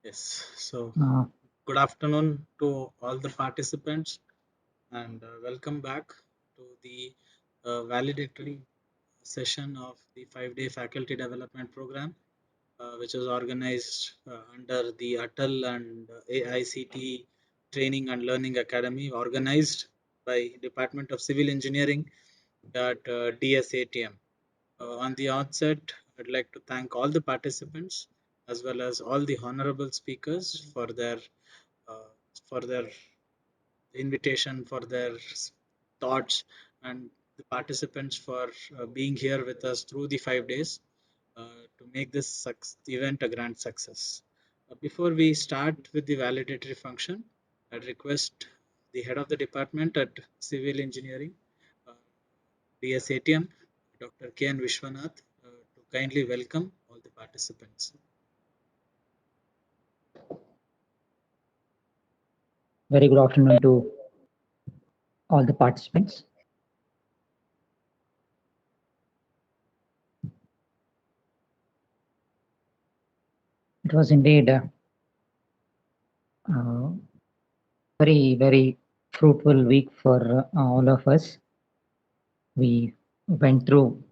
Yes, so Uh, good afternoon to all the participants and welcome back to the valedictory session of the 5-day faculty development program, which is organized under the Atal and AICT Training and Learning Academy, organized by Department of Civil Engineering at DSATM. On the outset, I'd like to thank all the participants as well as all the honorable speakers uh, for their invitation, for their thoughts, and the participants for being here with us through the 5 days to make this event a grand success. Before we start with the validatory function, I'd request the head of the department at Civil Engineering, uh, DSATM, Dr. K. N. Vishwanath, to kindly welcome all the participants. Very good afternoon to all the participants. It was indeed a very fruitful week for all of us. We went through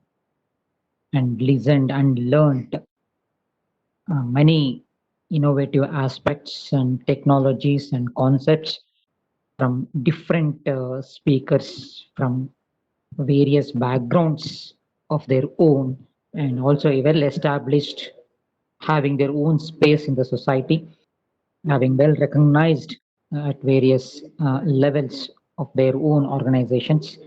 and listened and learned many innovative aspects and technologies and concepts from different speakers from various backgrounds of their own, and also well established, having their own space in the society, having well recognized at various levels of their own organizations,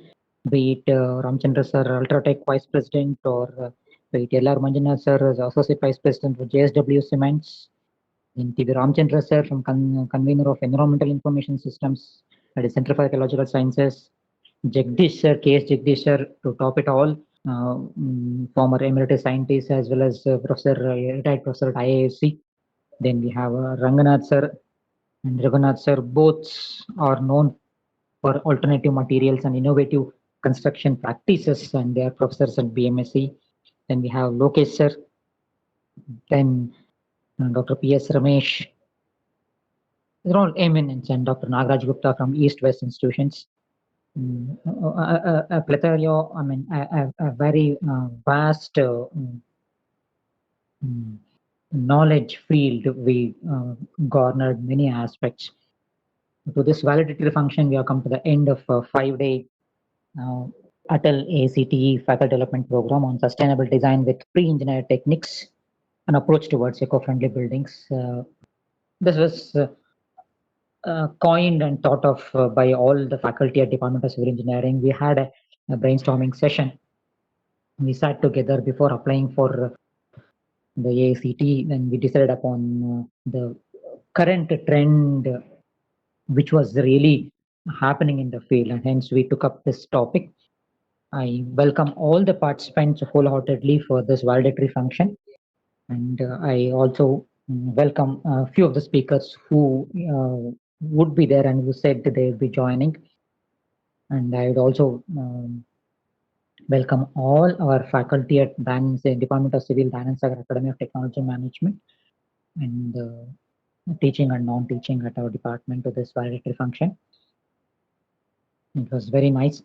be it Ramchandra sir, Ultratech Vice President, or be it L.R. Manjunath sir as Associate Vice President for JSW Cements, then T.V. Ramchandra sir from Convener of Environmental Information Systems, that is Center for Ecological Sciences, Jagdish sir, K.S. Jagdish sir, to top it all, former emeritus scientist as well as retired professor at IISc. Then we have Ranganath sir and Raghunath sir. Both are known for alternative materials and innovative construction practices, and they are professors at BMSc. Then we have Lokesh sir, then Dr. P.S. Ramesh. They're all eminence, and Dr. Nagaraj Gupta from East West institutions. A plethora, I mean, a very vast mm, knowledge field. We garnered many aspects. To this validatory function, we have come to the end of a 5-day Atal ACTE Faculty Development Program on Sustainable Design with Pre-Engineered Techniques, an approach towards eco-friendly buildings. This was coined and thought of by all the faculty at Department of Civil Engineering. We had a brainstorming session. We sat together before applying for the ACT, and we decided upon the current trend which was really happening in the field, and hence we took up this topic. I welcome all the participants wholeheartedly for this validatory function, and I also welcome a few of the speakers who would be there and who said that they will be joining. And I would also welcome all our faculty at Department of Civil, Danan Sagar Academy of Technology Management, and teaching and non-teaching at our department to this validatory function. It was very nice.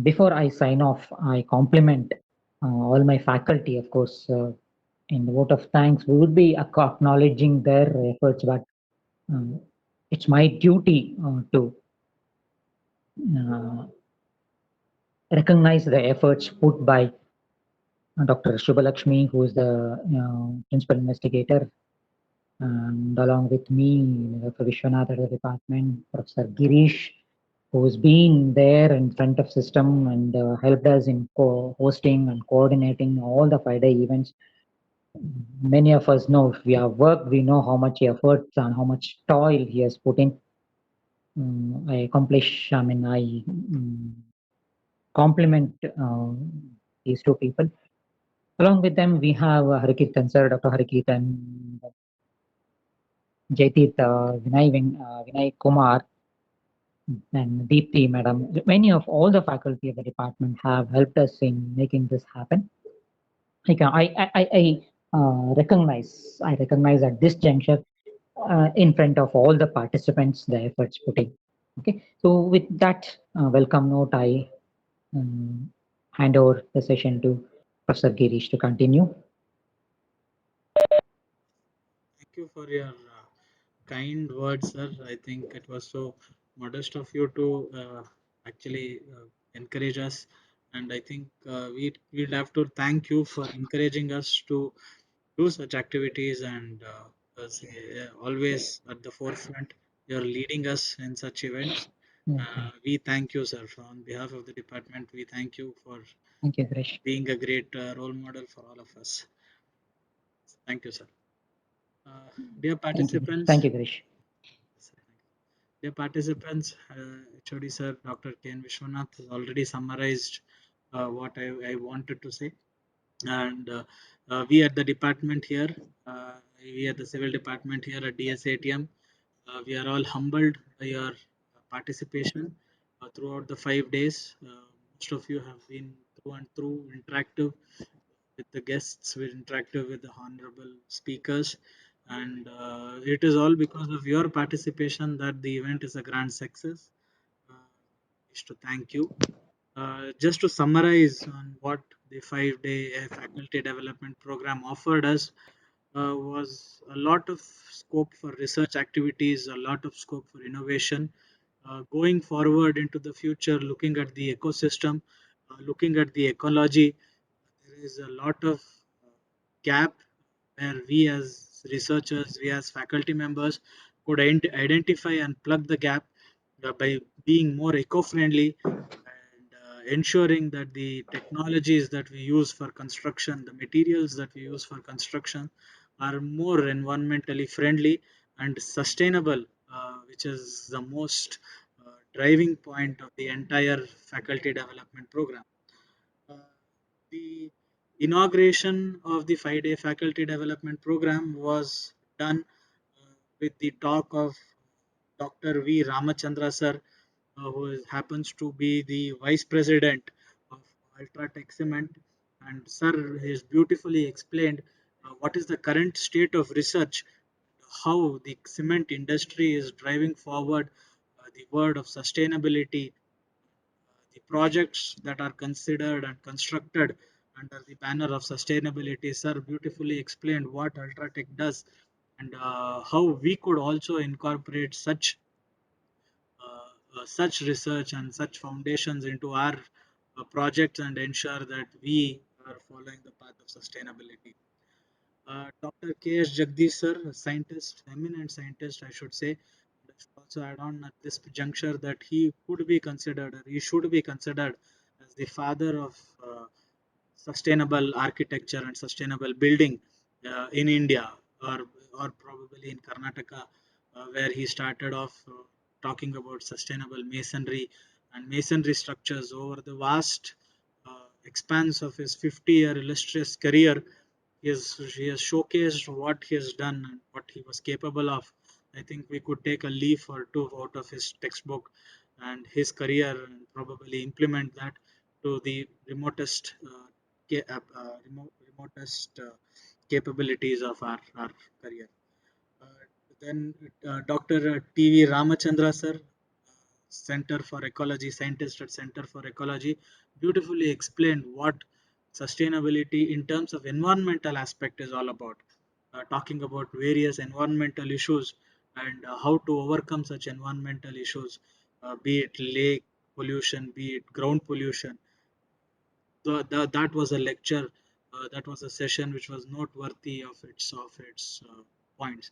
Before I sign off, I compliment all my faculty, of course. In the vote of thanks, we would be acknowledging their efforts, but um, it's my duty to uh, recognize the efforts put by Dr. Shubhalakshmi, who is the principal investigator, and along with me, Dr. Vishwanath at the department, Professor Girish, who's been there in front of system and helped us in hosting and coordinating all the 5-day events. Many of us know, if we have worked, we know how much effort and how much toil he has put in. I compliment these two people. Along with them, we have Harikirtan sir, Dr. Harikirtan, Jaitit, Vinay Kumar, and Deepthi madam. Many of all the faculty of the department have helped us in making this happen. I recognize at this juncture in front of all the participants the efforts put in. Okay, so with that welcome note, I hand over the session to Professor Girish to continue. Thank you for your kind words, sir. I think it was so modest of you to actually encourage us, and I think we'd have to thank you for encouraging us to do such activities and always at the forefront. You're leading us in such events. Okay. We thank you, sir. On behalf of the department, we thank you for Thank you, Girish. being a great role model for all of us. Thank you, sir. Dear Thank you, Girish. participants, Thank you, Girish. dear participants, HOD sir, Dr. K. N. Vishwanath has already summarized what I wanted to say. And we at the department here, we at the civil department here at DSATM, we are all humbled by your participation throughout the 5 days. Most of you have been through and through interactive with the guests, we're interactive with the honorable speakers, and it is all because of your participation that the event is a grand success. Wish to thank you. Just to summarize on what the 5 day faculty development program offered us was a lot of scope for research activities, a lot of scope for innovation. Going forward into the future, looking at the ecosystem, looking at the ecology, there is a lot of gap where we as researchers, we as faculty members could identify and plug the gap by being more eco-friendly and ensuring that the technologies that we use for construction, the materials that we use for construction are more environmentally friendly and sustainable, which is the most driving point of the entire faculty development program. Uh, the inauguration of the 5 day faculty development program was done with the talk of Dr. V. Ramachandra sir, who happens to be the vice president of Ultratech Cement. And sir has beautifully explained what is the current state of research, how the cement industry is driving forward the word of sustainability, the projects that are considered and constructed under the banner of sustainability. Sir beautifully explained what Ultratech does and how we could also incorporate such research and such foundations into our projects and ensure that we are following the path of sustainability. Dr. K.S. Jagdish sir, a scientist, eminent scientist, I should say. And I should also add on at this juncture that he could be considered, or he should be considered as the father of sustainable architecture and sustainable building in India, or probably in Karnataka, where he started off talking about sustainable masonry and masonry structures over the vast expanse of his 50-year illustrious career. He has showcased what he has done and what he was capable of. I think we could take a leaf or two out of his textbook and his career and probably implement that to the remotest capabilities of our career. Uh, then Dr. T.V. Ramachandra sir, Center for Ecology, scientist at Center for Ecology, beautifully explained what sustainability in terms of environmental aspect is all about. Talking about various environmental issues and how to overcome such environmental issues, be it lake pollution, be it ground pollution. That was a lecture, that was a session which was noteworthy of its points.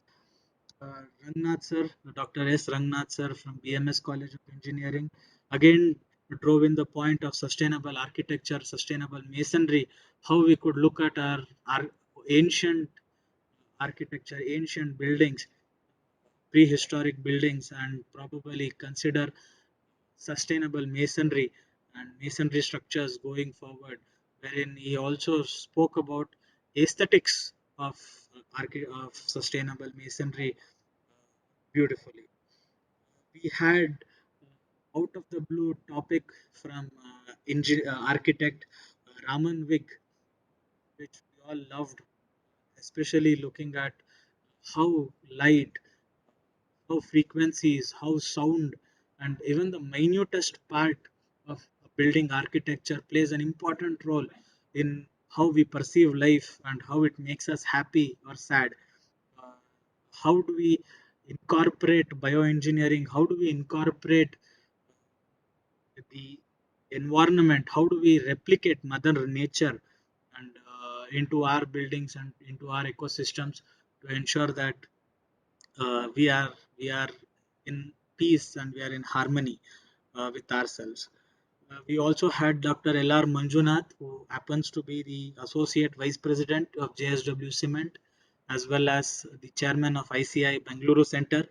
Rangnath sir, Dr. S. Rangnath sir from BMS College of Engineering, again drove in the point of sustainable architecture, sustainable masonry, how we could look at our ancient architecture, ancient buildings, prehistoric buildings, and probably consider sustainable masonry and masonry structures going forward, wherein he also spoke about aesthetics of of sustainable masonry beautifully. We had out of the blue topic from architect Raman Vig, which we all loved, especially looking at how light, how frequencies, how sound, and even the minutest part of building architecture plays an important role in how we perceive life and how it makes us happy or sad. Uh, how do we incorporate bioengineering? How do we incorporate the environment? How do we replicate Mother Nature and into our buildings and into our ecosystems to ensure that we are in peace and we are in harmony with ourselves. We also had Dr. L.R. Manjunath, who happens to be the Associate Vice President of JSW Cement, as well as the Chairman of ICI Bangalore Center.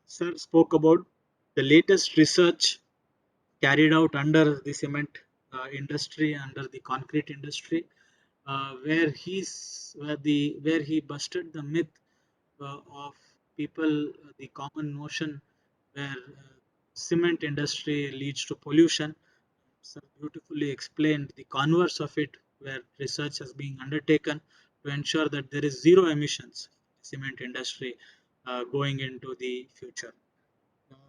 Sir spoke about the latest research carried out under the cement industry, under the concrete industry, where he busted the myth of people, the common notion where cement industry leads to pollution. So beautifully explained the converse of it, where research has been undertaken to ensure that there is zero emissions cement industry going into the future.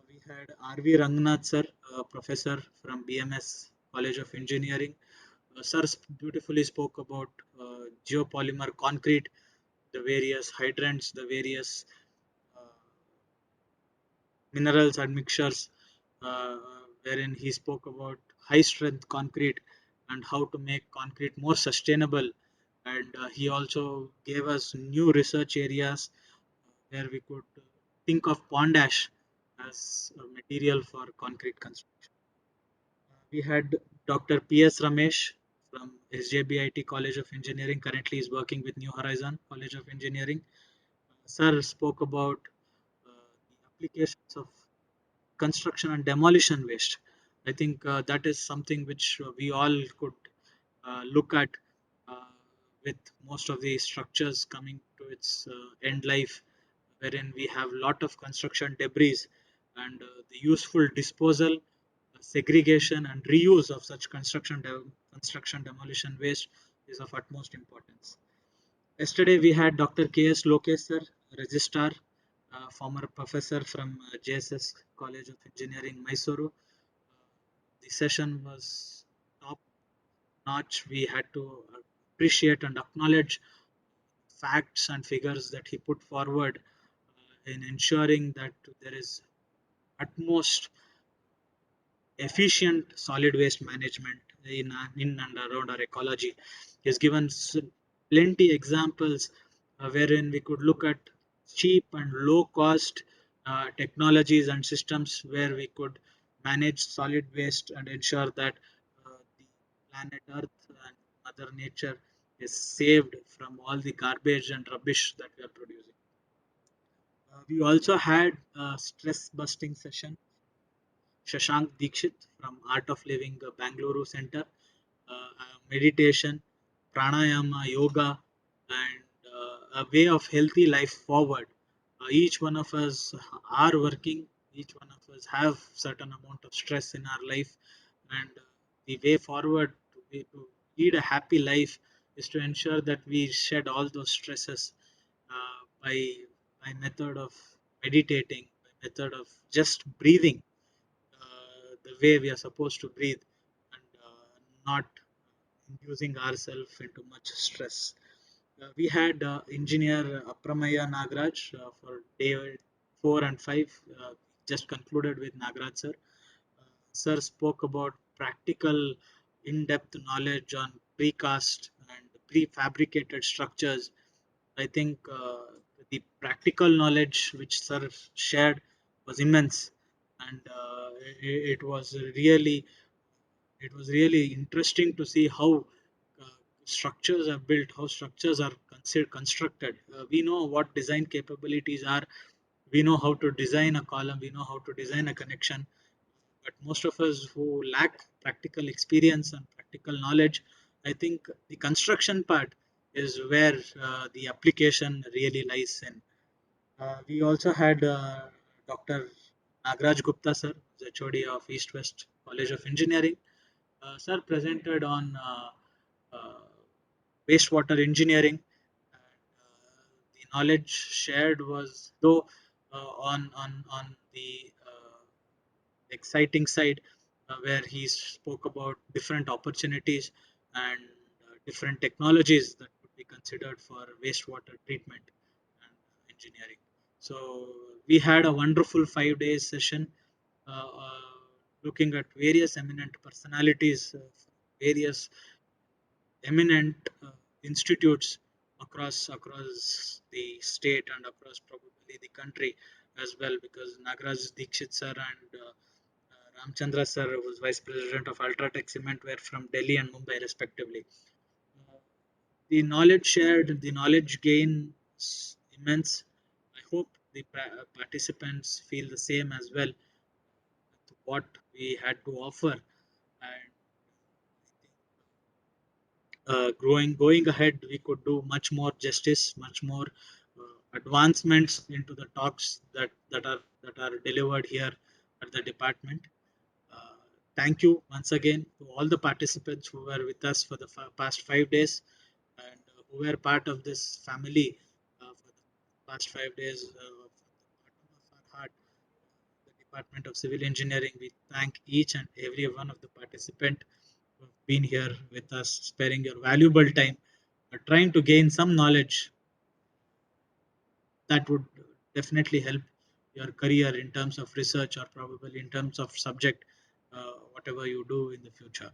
We had R.V. Rangnath sir, professor from BMS College of Engineering. Sir beautifully spoke about geopolymer concrete, the various hydrants, the various uh, minerals and mixtures, wherein he spoke about high strength concrete and how to make concrete more sustainable. And he also gave us new research areas where we could think of pond ash as a material for concrete construction. We had Dr. P.S. Ramesh from SJBIT College of Engineering. Currently, is working with New Horizon College of Engineering. Sir spoke about the applications of construction and demolition waste. I think that is something which we all could look at uh, with most of the structures coming to its end life, wherein we have lot of construction debris and the useful disposal, segregation, and reuse of such construction demolition waste is of utmost importance. Yesterday we had Dr. K.S. Lokesh sir, registrar, former professor from JSS College of Engineering, Mysuru. The session was top notch. We had to appreciate and acknowledge facts and figures that he put forward in ensuring that there is utmost efficient solid waste management in and around our ecology. He has given plenty examples wherein we could look at cheap and low cost technologies and systems where we could manage solid waste and ensure that the planet Earth and Mother Nature is saved from all the garbage and rubbish that we are producing. We also had a stress busting session. Shashank Dikshit from Art of Living Bangalore Center. Meditation, pranayama, yoga, and a way of healthy life forward. Each one of us are working. Each one of us have certain amount of stress in our life, and the way forward to lead a happy life is to ensure that we shed all those stresses by method of meditating, by method of just breathing the way we are supposed to breathe and not inducing ourselves into much stress. We had engineer Apramaya Nagraj for day 4 and 5, just concluded with Nagraj sir. Sir spoke about practical, in depth knowledge on precast and prefabricated structures. I think the practical knowledge which Sir shared was immense, and it was really interesting to see how uh, structures are built, how structures are constructed. We know what design capabilities are. We know how to design a column. We know how to design a connection. But most of us who lack practical experience and practical knowledge, I think the construction part is where the application really lies in. We also had Dr. Nagraj Gupta sir, the HOD of East West College of Engineering. Sir presented on uh, wastewater engineering. knowledge shared was though on the exciting side, where he spoke about different opportunities and different technologies that could be considered for wastewater treatment and engineering. So we had a wonderful 5 days session, looking at various eminent personalities, various eminent institutes across the state and across probably the country as well, because Nagaraj Dikshit sir and Ramchandra sir, who was vice president of Ultratech Cement, were from Delhi and Mumbai respectively. Uh, the knowledge shared, the knowledge gain is immense. I hope the participants feel the same as well, what we had to offer. And going ahead, we could do much more justice, much more advancements into the talks that are delivered here at the department. uh, Thank you once again to all the participants who were with us for the past 5 days, and who were part of this family for the past 5 days, from the bottom of our heart. The Department of Civil Engineering, we thank each and every one of the participant who have been here with us, sparing your valuable time, trying to gain some knowledge that would definitely help your career in terms of research, or probably in terms of subject, whatever you do in the future.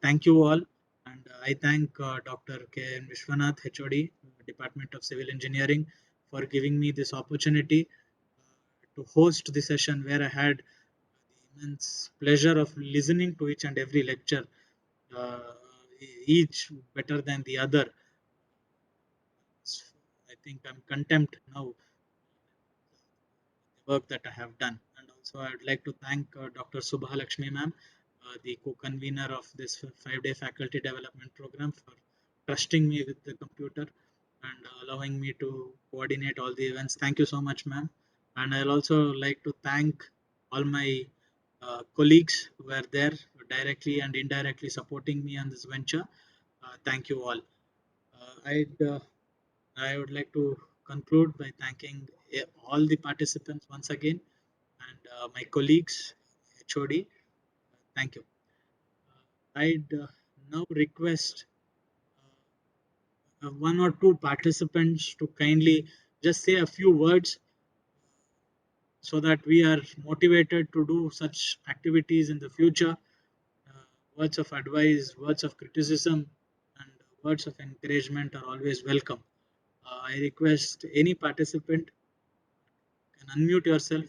Thank you all, and I thank Dr. K. N. Vishwanath, HOD, Department of Civil Engineering, for giving me this opportunity to host the session, where I had the immense pleasure of listening to each and every lecture, uh, each better than the other. I think I'm content now the work that I have done. And also, I would like to thank Dr. Subha Lakshmi ma'am, the co-convener of this 5 day faculty development program, for trusting me with the computer and allowing me to coordinate all the events. Thank you so much, ma'am. And I'll also like to thank all my colleagues who were there directly and indirectly supporting me on this venture. Thank you all. I would like to conclude by thanking all the participants once again, and my colleagues, HOD. Thank you. I'd now request one or two participants to kindly just say a few words, so that we are motivated to do such activities in the future. Uh, Words of advice, words of criticism, and words of encouragement are always welcome. I request any participant can unmute yourself.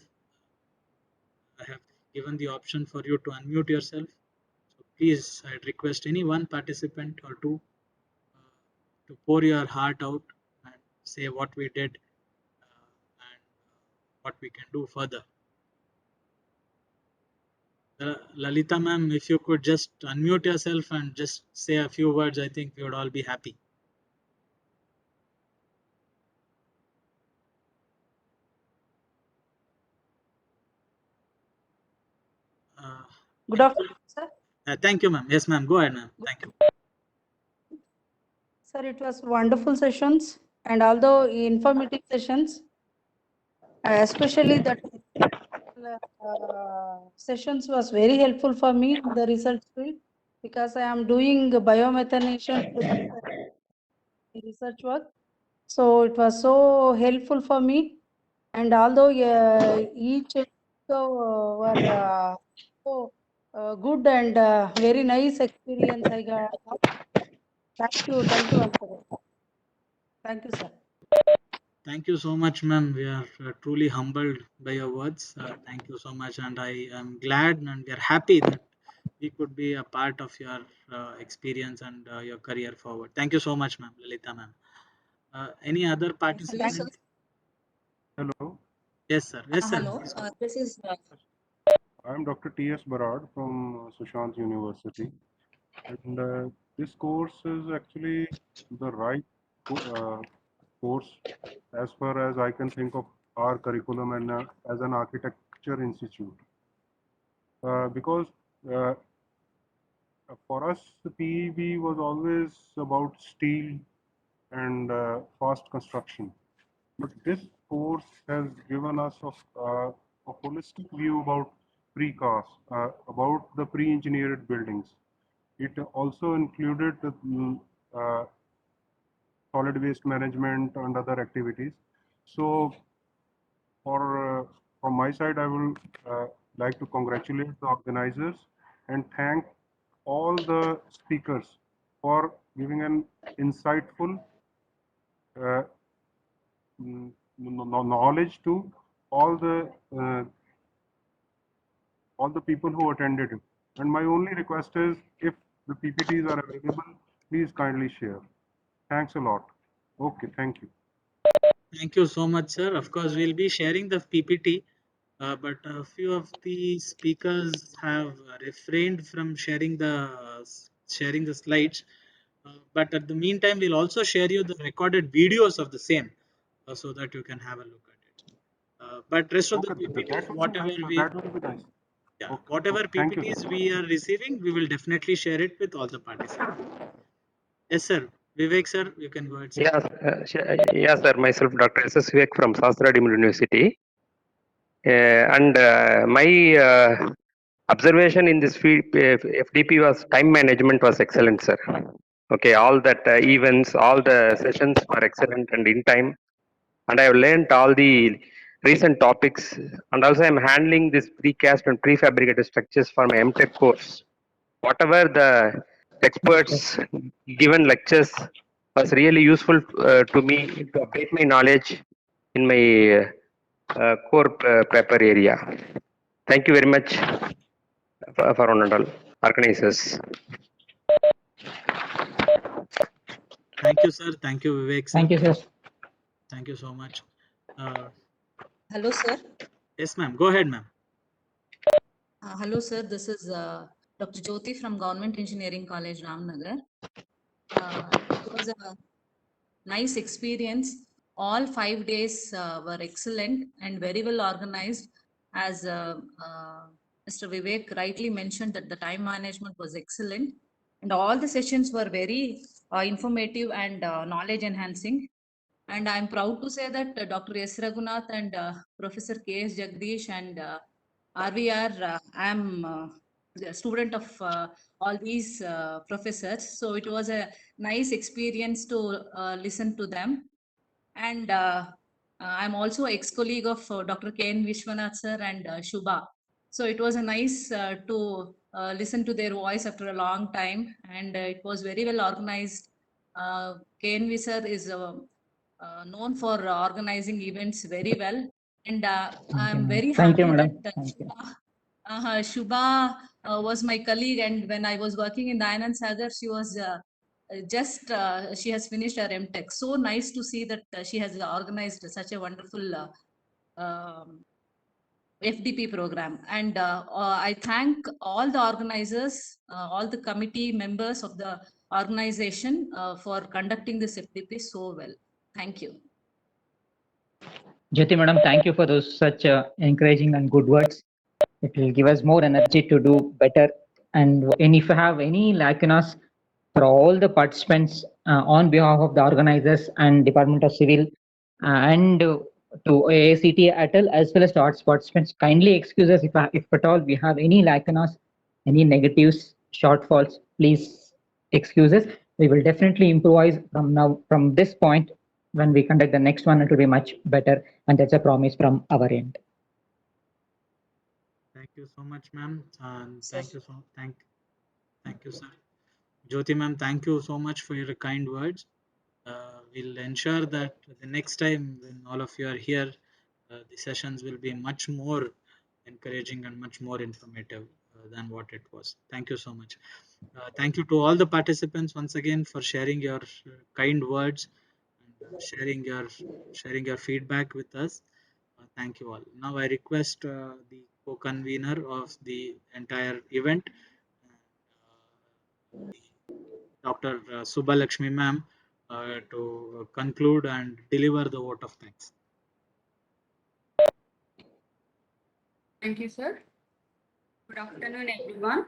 I have given the option for you to unmute yourself. So please, I'd request any one participant or two to pour your heart out and say what we did, and what we can do further. Lalita ma'am, if you could just unmute yourself and just say a few words, I think we would all be happy. Uh, Good afternoon, sir. Thank you, ma'am. Yes, ma'am. Go ahead, ma'am. Thank you. Sir, it was wonderful sessions and although informative sessions, especially that sessions was very helpful for me in the research field, because I am doing biomethanation research work. So it was so helpful for me. And although each were so good and very nice experience I got. Thank you once again. Thank you, sir. Thank you so much, ma'am. We are truly humbled by your words. Thank you so much, and I am glad and we are happy that we could be a part of your experience and your career forward. Thank you so much, ma'am, Lalita ma'am. Any other Hello, sir. participant? Hello, Yes, sir. Yes, sir. Hello. This is I am Dr. T.S. Barad from Sushant University, and this course is actually the right course as far as I can think of our curriculum and as an architecture institute. Because for us, the PEB was always about steel and fast construction. But this course has given us a holistic view about precast, about the pre-engineered buildings. It also included the solid waste management and other activities. So, from my side, I will like to congratulate the organizers and thank all the speakers for giving an insightful uh, knowledge to all the uh, all the people who attended it. And my only request is, if the PPTs are available, please kindly share. Thanks a lot. Okay, thank you. Thank you so much, sir. Of course, we'll be sharing the PPT, but a few of the speakers have refrained from sharing the slides. But at the meantime, we'll also share you the recorded videos of the same, so that you can have a look at it. But rest of the Okay, PPTs, that would be whatever nice. we That would be nice. yeah, Okay, whatever okay. Thank you. PPTs we are receiving, we will definitely share it with all the participants. Yes, sir. Vivek, sir, you can go ahead, sir. Yes, sir. Myself, Dr. S. Vivek from Sastra Deemed University. And my observation in this field, FDP was time management was excellent, sir. Okay, all that events, all the sessions were excellent and in time. And I have learned all the recent topics. And also, I'm handling this precast and prefabricated structures for my MTech course. Whatever the experts given lectures was really useful to me to update my knowledge in my core paper area. Thank you very much for one and all organizers. Thank you, sir. Thank you, Vivek, sir. Thank you, sir. Thank you so much. Hello, sir. Yes, ma'am. Go ahead, ma'am. Hello, sir. This is Dr. Jyoti from Government Engineering College, Ramnagar. It was a nice experience. All 5 days were excellent and very well organized. As Mr. Vivek rightly mentioned, that the time management was excellent, and all the sessions were very informative and knowledge enhancing. And I'm proud to say that Dr. S. Raghunath and Professor K. S. Jagdish and RVR, I'm a student of all these professors. So it was a nice experience to listen to them. And I'm also ex-colleague of Dr. K. N. Vishwanath sir and Shubha. So it was a nice to listen to their voice after a long time. And it was very well organized. K. N. V. sir is known for organizing events very well. And I'm very Thank you, happy madam. that Thank you. Shubha was my colleague, and when I was working in the Anand Sagar, she was she has finished her MTech. So nice to see that she has organized such a wonderful FDP program. And I thank all the organizers, all the committee members of the organization for conducting this FDP so well. Thank you. Jyoti madam, thank you for those such encouraging and good words. It will give us more energy to do better. And if you have any lacunas for all the participants on behalf of the organizers and Department of Civil and to AACT ATL as well as to arts participants, kindly excuse us if at all we have any lacunas, any negatives, shortfalls, please excuse us. We will definitely improvise from now, from this point. When we conduct the next one, it will be much better, and that's a promise from our end. Thank you so much, ma'am. And Sir. thank you, sir. Jyoti, ma'am, thank you so much for your kind words. We'll ensure that the next time when all of you are here, the sessions will be much more encouraging and much more informative than what it was. Thank you so much. Thank you to all the participants once again for sharing your kind words and sharing your feedback with us. Thank you all. Now I request the co-convener of the entire event, Dr. Subba Lakshmi ma'am, to conclude and deliver the vote of thanks. Thank you, sir. Good afternoon, everyone.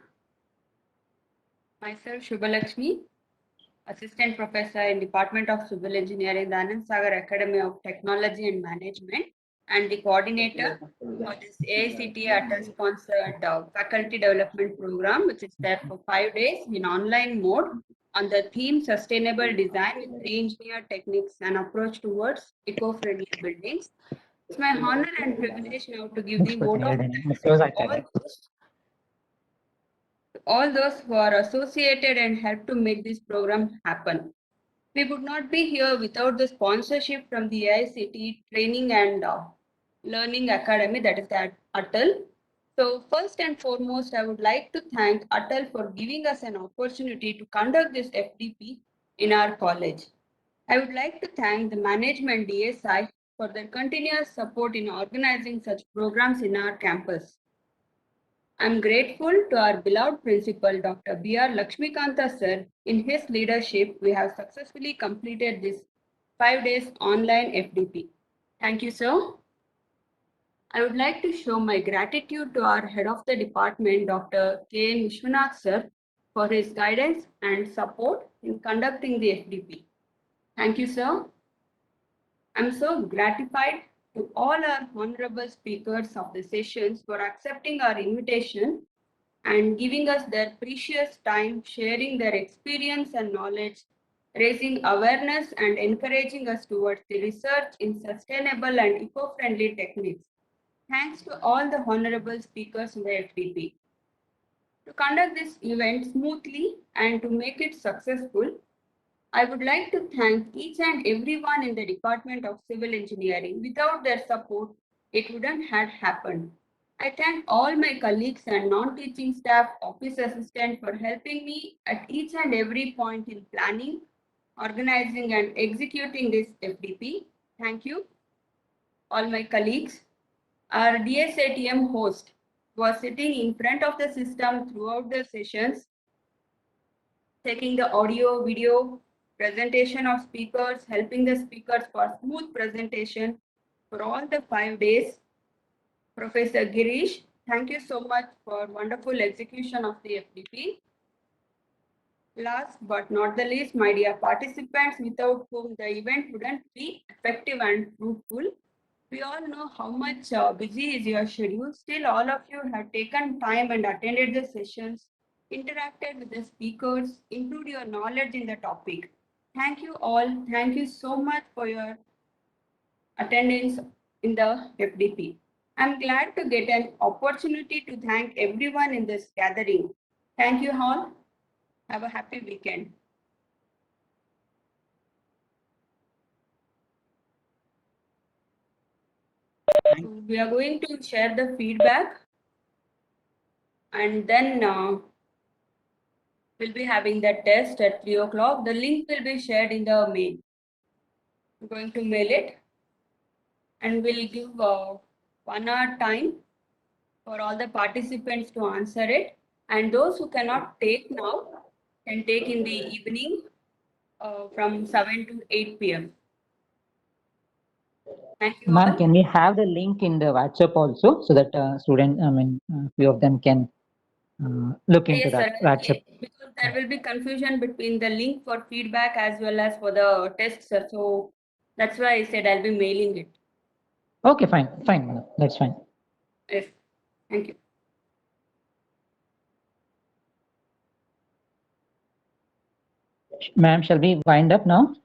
Myself, Shubha Lakshmi, Assistant Professor in Department of Civil Engineering, the Anand Sagar Academy of Technology and Management, and the coordinator for this AICTE Atal sponsored faculty development program, which is there for 5 days in online mode on the theme Sustainable Design with Pre-engineered Techniques and Approach Towards Eco-Friendly Buildings. It's my honor and privilege now to give the vote of thanks to all those who are associated and helped to make this program happen. We would not be here without the sponsorship from the AICTE Training and Learning Academy, that is at Atal. So first and foremost, I would like to thank Atal for giving us an opportunity to conduct this FDP in our college. I would like to thank the management DSI for their continuous support in organizing such programs in our campus. I'm grateful to our beloved principal, Dr. B.R. Lakshmikanta sir. In his leadership, we have successfully completed this 5 days online FDP. Thank you, sir. I would like to show my gratitude to our head of the department, Dr. K. N. Vishwanath sir, for his guidance and support in conducting the FDP. Thank you, sir. I'm so gratified to all our honorable speakers of the sessions for accepting our invitation and giving us their precious time, sharing their experience and knowledge, raising awareness and encouraging us towards the research in sustainable and eco-friendly techniques. Thanks to all the honorable speakers in the FDP. To conduct this event smoothly and to make it successful, I would like to thank each and everyone in the Department of Civil Engineering. Without their support, it wouldn't have happened. I thank all my colleagues and non-teaching staff, office assistant for helping me at each and every point in planning, organizing and executing this FDP. Thank you, all my colleagues. Our DSATM host was sitting in front of the system throughout the sessions, taking the audio, video, presentation of speakers, helping the speakers for smooth presentation for all the 5 days. Professor Girish, thank you so much for wonderful execution of the FDP. Last but not the least, my dear participants, without whom the event wouldn't be effective and fruitful. We all know how much busy is your schedule. Still, all of you have taken time and attended the sessions, interacted with the speakers, improved your knowledge in the topic. Thank you all. Thank you so much for your attendance in the FDP. I'm glad to get an opportunity to thank everyone in this gathering. Thank you all. Have a happy weekend. We are going to share the feedback and then we'll be having the test at 3 o'clock. The link will be shared in the mail. I'm going to mail it and we'll give 1 hour time for all the participants to answer it. And those who cannot take now can take in the evening from 7 to 8 p.m. Thank you Ma'am, all. can we have the link in the WhatsApp also so that few of them can look into Yes, that sir. WhatsApp? Because there will be confusion between the link for feedback as well as for the test, sir. So that's why I said I'll be mailing it. Okay, fine, madam. That's fine. Yes. Thank you. Ma'am, shall we wind up now?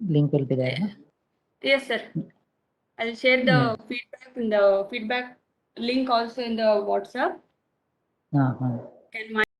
Link will be there. No? Yes, sir. I'll share the feedback in the feedback link also in the WhatsApp. Uh-huh. Can